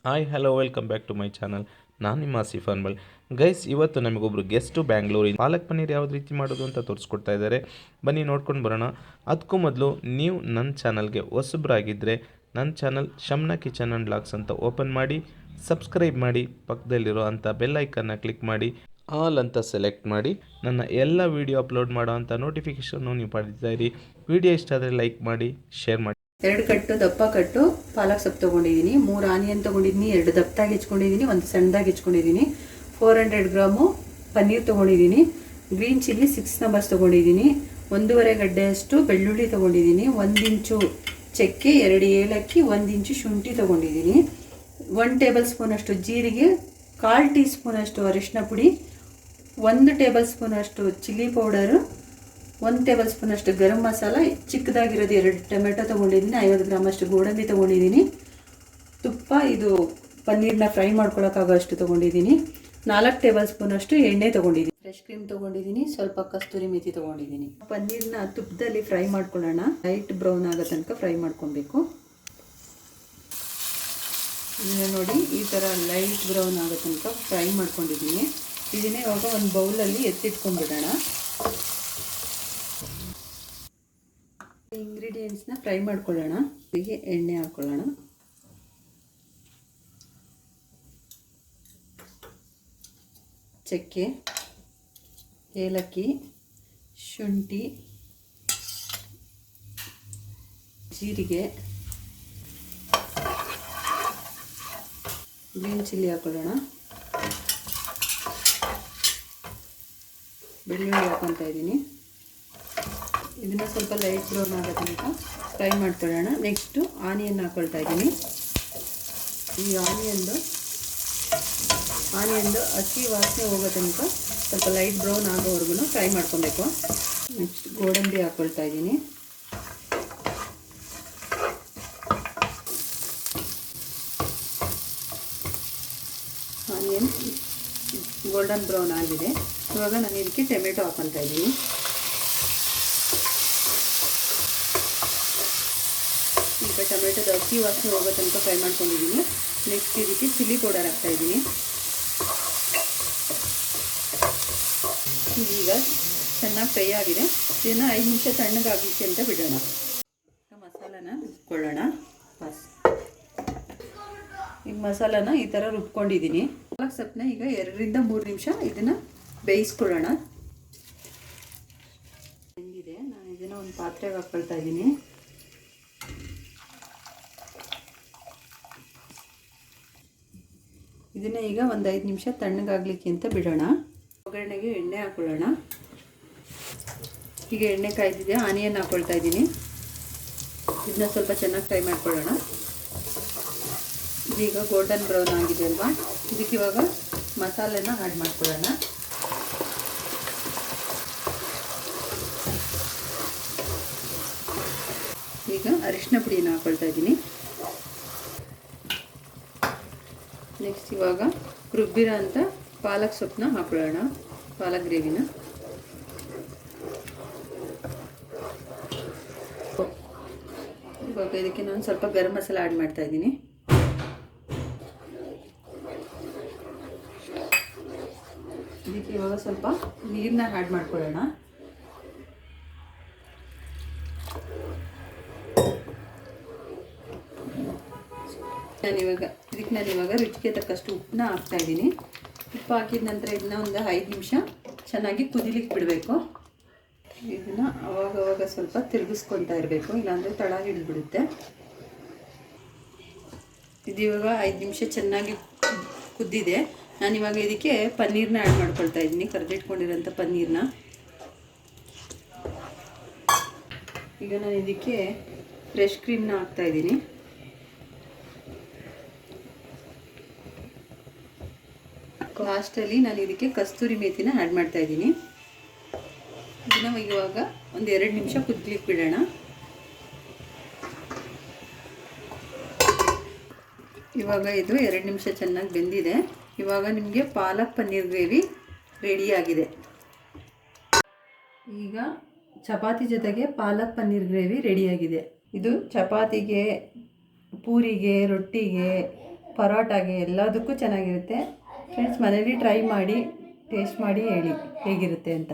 Hi hello welcome back to my channel. ನಾನು ನಿಮ್ಮ Asif ಅನ್ಬಲ್. Guys, ಇವತ್ತು ನಮಗೊಬ್ಬರು ಗೆಸ್ಟು ಬ್ಯಾಂಗ್ಳೂರಿನ ಪಾಲಕ್ ಪನ್ನೀರ್ ಯಾವ ರೀತಿ ಮಾಡೋದು ಅಂತ ತೋರಿಸ್ಕೊಡ್ತಾ ಇದ್ದಾರೆ. ಬನ್ನಿ ನೋಡ್ಕೊಂಡು ಬರೋಣ. ಅದಕ್ಕೂ ಮೊದಲು ನೀವು ನನ್ನ ಚಾನಲ್ಗೆ ಹೊಸಬ್ರಾಗಿದ್ದರೆ ನನ್ನ channel Shamna kitchen and blogs ಅಂತ ಓಪನ್ ಮಾಡಿ, ಸಬ್ಸ್ಕ್ರೈಬ್ ಮಾಡಿ, ಪಕ್ಕದಲ್ಲಿರೋ ಅಂಥ ಬೆಲ್ ಐಕನ್ನ ಕ್ಲಿಕ್ ಮಾಡಿ, ಆಲ್ ಅಂತ ಸೆಲೆಕ್ಟ್ ಮಾಡಿ, ನನ್ನ ಎಲ್ಲ ವೀಡಿಯೋ ಅಪ್ಲೋಡ್ ಮಾಡೋ ಅಂಥ ನೋಟಿಫಿಕೇಷನ್ನು ನೀವು ಪಡಿತಾ ಇರಿ. ವಿಡಿಯೋ ಇಷ್ಟ ಆದರೆ ಲೈಕ್ ಮಾಡಿ, ಶೇರ್ ಮಾಡಿ. 2 ಕಟ್ಟು ದಪ್ಪ ಕಟ್ಟು ಪಾಲಕ್ ಸೊಪ್ಪು ತೊಗೊಂಡಿದ್ದೀನಿ, 3 ಆನಿಯನ್ ತೊಗೊಂಡಿದ್ದೀನಿ, 2 ದಪ್ಪದಾಗಿ ಹೆಚ್ಕೊಂಡಿದ್ದೀನಿ, 1 ಸಣ್ಣದಾಗಿ ಹೆಚ್ಕೊಂಡಿದ್ದೀನಿ, 400 ಗ್ರಾಮು ಪನ್ನೀರ್ ತೊಗೊಂಡಿದ್ದೀನಿ, ಗ್ರೀನ್ ಚಿಲ್ಲಿ 6 ನಂಬರ್ಸ್ ತೊಗೊಂಡಿದ್ದೀನಿ, 1.5 ಗಡ್ಡೆಯಷ್ಟು ಬೆಳ್ಳುಳ್ಳಿ ತೊಗೊಂಡಿದ್ದೀನಿ, 1 ಇಂಚು ಚಕ್ಕೆ, 2 ಏಲಕ್ಕಿ, 1 ಇಂಚು ಶುಂಠಿ ತೊಗೊಂಡಿದ್ದೀನಿ, 1 ಟೇಬಲ್ ಸ್ಪೂನ್ ಅಷ್ಟು ಜೀರಿಗೆ, 1/4 ಟೀ ಸ್ಪೂನ್ ಅಷ್ಟು ಅರಿಶಿನ ಪುಡಿ, 1 ಟೇಬಲ್ ಸ್ಪೂನ್ ಅಷ್ಟು ಚಿಲ್ಲಿ ಪೌಡರು, 1 ಟೇಬಲ್ ಸ್ಪೂನ್ ಅಷ್ಟು ಗರಂ ಮಸಾಲ, ಚಿಕ್ಕದಾಗಿರೋದು 2 ಟೊಮೆಟೊ ತೊಗೊಂಡಿದ್ದೀನಿ, 50 ಗ್ರಾಮ್ ಅಷ್ಟು ಗೋಡಂಬಿ ತೊಗೊಂಡಿದ್ದೀನಿ, ತುಪ್ಪ, ಇದು ಪನ್ನೀರ್ನ ಫ್ರೈ ಮಾಡ್ಕೊಳ್ಳೋಕ್ಕಾಗೋ ಅಷ್ಟು ತೊಗೊಂಡಿದ್ದೀನಿ, 4 ಟೇಬಲ್ ಸ್ಪೂನ್ ಅಷ್ಟು ಎಣ್ಣೆ ತೊಗೊಂಡಿದ್ದೀನಿ, ಫ್ರೆಶ್ ಕ್ರೀಮ್ ತೊಗೊಂಡಿದ್ದೀನಿ, ಸ್ವಲ್ಪ ಕಸ್ತೂರಿ ಮೆಥಿ ತೊಗೊಂಡಿದ್ದೀನಿ. ಪನ್ನೀರ್ನ ತುಪ್ಪದಲ್ಲಿ ಫ್ರೈ ಮಾಡ್ಕೊಳ್ಳೋಣ. ಲೈಟ್ ಬ್ರೌನ್ ಆಗೋ ತನಕ ಫ್ರೈ ಮಾಡ್ಕೊಬೇಕು. ಇದನ್ನ ನೋಡಿ, ಈ ಥರ ಲೈಟ್ ಬ್ರೌನ್ ಆಗೋ ತನಕ ಫ್ರೈ ಮಾಡ್ಕೊಂಡಿದ್ದೀನಿ. ಇದನ್ನೇ ಇವಾಗ ಒಂದು ಬೌಲಲ್ಲಿ ಎತ್ತಿಟ್ಕೊಂಡ್ಬಿಡೋಣ. ಇಂಗ್ರೀಡಿಯೆಂಟ್ಸ್ನ ಫ್ರೈ ಮಾಡ್ಕೊಳ್ಳೋಣ. ಹೀಗೆ ಎಣ್ಣೆ ಹಾಕೊಳ್ಳೋಣ. ಚಕ್ಕೆ, ಏಲಕ್ಕಿ, ಶುಂಠಿ, ಜೀರಿಗೆ, ಗ್ರೀನ್ ಚಿಲ್ಲಿ ಹಾಕೊಳ್ಳೋಣ. ಬೆಳ್ಳುಳ್ಳಿ ಹಾಕೊತಾ ಇದ್ದೀನಿ. ಇದನ್ನು ಸ್ವಲ್ಪ ಲೈಟ್ ಬ್ರೌನ್ ಆಗೋ ತನಕ ಫ್ರೈ ಮಾಡ್ಕೊಳ್ಳೋಣ. ನೆಕ್ಸ್ಟು ಆನಿಯನ್ ಹಾಕ್ಕೊಳ್ತಾ ಇದ್ದೀನಿ. ಈ ಆನಿಯನ್ದು ಹಸಿ ವಾಸನೆ ಹೋಗೋ ತನಕ ಸ್ವಲ್ಪ ಲೈಟ್ ಬ್ರೌನ್ ಆಗೋವರೆಗೂ ಫ್ರೈ ಮಾಡ್ಕೊಬೇಕು. ನೆಕ್ಸ್ಟ್ ಗೋಡಂಬಿ ಹಾಕ್ಕೊಳ್ತಾ ಇದ್ದೀನಿ. ಆನಿಯನ್ ಗೋಲ್ಡನ್ ಬ್ರೌನ್ ಆಗಿದೆ. ಇವಾಗ ನಾನು ಇದಕ್ಕೆ ಟೊಮೆಟೊ ಹಾಕ್ಕೊತಾ ಇದ್ದೀನಿ. ಈಗ ಟೊಮೆಟೊದ ಹಸಿ ವಾಸನೆ ಹೋಗೋ ತನಕ ಫ್ರೈ ಮಾಡ್ಕೊಂಡಿದ್ದೀನಿ. ನೆಕ್ಸ್ಟ್ ಇದಕ್ಕೆ ಚಿಲ್ಲಿ ಪೌಡರ್ ಹಾಕ್ತಾಯಿದ್ದೀನಿ. ಈಗ ಚೆನ್ನಾಗಿ ಫ್ರೈ ಆಗಿದೆ. ಇದನ್ನು 5 ನಿಮಿಷ ತಣ್ಣಗಾಗಲಿಕ್ಕೆ ಅಂತ ಬಿಡೋಣ. ಮಸಾಲಾನ ರುಬ್ಕೊಳ್ಳೋಣ. ಈಗ ಮಸಾಲಾನ ಈ ಥರ ರುಬ್ಕೊಂಡಿದ್ದೀನಿ. ಪಾಲಕ್ ಸೊಪ್ಪನ್ನ ಈಗ 2 ರಿಂದ 3 ನಿಮಿಷ ಇದನ್ನು ಬೇಯಿಸ್ಕೊಳ್ಳೋಣ. ಹೆಂಗಿದೆ, ನಾನು ಇದನ್ನು ಒಂದು ಪಾತ್ರೆಗೆ ಹಾಕ್ಕೊಳ್ತಾ ಇದ್ದೀನಿ. ಇದನ್ನ ಈಗ ಒಂದು 5 ನಿಮಿಷ ತಣ್ಣಗಾಗಲಿಕ್ಕೆ ಅಂತ ಬಿಡೋಣ. ಒಗ್ಗರಣೆಗೆ ಎಣ್ಣೆ ಹಾಕೊಳ್ಳೋಣ. ಈಗ ಎಣ್ಣೆ ಕಾಯ್ದಿದೆ. ಆನಿಯನ್ ಹಾಕ್ಕೊಳ್ತಾ ಇದ್ದೀನಿ. ಇದನ್ನ ಸ್ವಲ್ಪ ಚೆನ್ನಾಗಿ ಫ್ರೈ ಮಾಡ್ಕೊಳ್ಳೋಣ. ಇದೀಗ ಗೋಲ್ಡನ್ ಬ್ರೌನ್ ಆಗಿದೆ ಅಲ್ವಾ, ಇದಕ್ಕೆ ಇವಾಗ ಮಸಾಲೆನ ಆ್ಯಡ್ ಮಾಡ್ಕೊಳ್ಳೋಣ. ಈಗ ಅರಿಶಿನ ಪುಡಿನ ಹಾಕ್ಕೊಳ್ತಾ ಇದ್ದೀನಿ. ನೆಕ್ಸ್ಟ್ ಇವಾಗ ರುಬ್ಬಿರೋ ಅಂತ ಪಾಲಕ್ ಸೊಪ್ಪನ್ನ ಹಾಕೊಳ್ಳೋಣ. ಪಾಲಕ್ ಗ್ರೇವಿನ ಇವಾಗ ಇದಕ್ಕೆ ನಾನು ಸ್ವಲ್ಪ ಗರಂ ಮಸಾಲ ಆ್ಯಡ್ ಮಾಡ್ತಾ ಇದ್ದೀನಿ. ಇದಕ್ಕೆ ಇವಾಗ ಸ್ವಲ್ಪ ನೀರನ್ನ ಆ್ಯಡ್ ಮಾಡ್ಕೊಳ್ಳೋಣ. ನಾನಿವಾಗ ರುಚಿಗೆ ತಕ್ಕಷ್ಟು ಉಪ್ಪನ್ನ ಹಾಕ್ತಾಯಿದ್ದೀನಿ. ಉಪ್ಪು ಹಾಕಿದ ನಂತರ ಇದನ್ನ ಒಂದು 5 ನಿಮಿಷ ಚೆನ್ನಾಗಿ ಕುದಿಲಿಕ್ಕೆ ಬಿಡಬೇಕು. ಇದನ್ನು ಅವಾಗವಾಗ ಸ್ವಲ್ಪ ತಿರುಗಿಸ್ಕೊತಾ ಇರಬೇಕು, ಇಲ್ಲಾಂದರೆ ತಳ ಹಿಡಿದ್ಬಿಡುತ್ತೆ. ಇದು ಇವಾಗ 5 ನಿಮಿಷ ಚೆನ್ನಾಗಿ ಕುದ್ದಿದೆ. ನಾನಿವಾಗ ಇದಕ್ಕೆ ಪನ್ನೀರನ್ನ ಆ್ಯಡ್ ಮಾಡ್ಕೊಳ್ತಾ ಇದ್ದೀನಿ, ಕರೆದಿಟ್ಕೊಂಡಿರೋಂಥ ಪನ್ನೀರನ್ನ. ಈಗ ನಾನು ಇದಕ್ಕೆ ಫ್ರೆಶ್ ಕ್ರೀಮ್ನ ಹಾಕ್ತಾಯಿದ್ದೀನಿ. ಲಾಸ್ಟಲ್ಲಿ ನಾನು ಇದಕ್ಕೆ ಕಸ್ತೂರಿ ಮೇಥಿನ ಆ್ಯಡ್ ಮಾಡ್ತಾ ಇದ್ದೀನಿ. ಇದನ್ನು ಇವಾಗ ಒಂದು 2 ನಿಮಿಷ ಕುದಿಲಿಕ್ಕೆ ಬಿಡೋಣ. ಇವಾಗ ಇದು 2 ನಿಮಿಷ ಚೆನ್ನಾಗಿ ಬೆಂದಿದೆ. ಇವಾಗ ನಿಮಗೆ ಪಾಲಕ್ ಪನ್ನೀರ್ ಗ್ರೇವಿ ರೆಡಿಯಾಗಿದೆ. ಈಗ ಚಪಾತಿ ಜೊತೆಗೆ ಪಾಲಕ್ ಪನ್ನೀರ್ ಗ್ರೇವಿ ರೆಡಿಯಾಗಿದೆ. ಇದು ಚಪಾತಿಗೆ, ಪೂರಿಗೆ, ರೊಟ್ಟಿಗೆ, ಪರೋಟಾಗೆ ಎಲ್ಲದಕ್ಕೂ ಚೆನ್ನಾಗಿರುತ್ತೆ. ಫ್ರೆಂಡ್ಸ್, ಮನೇಲಿ ಟ್ರೈ ಮಾಡಿ ಟೇಸ್ಟ್ ಮಾಡಿ ಹೇಳಿ ಹೇಗಿರುತ್ತೆ ಅಂತ.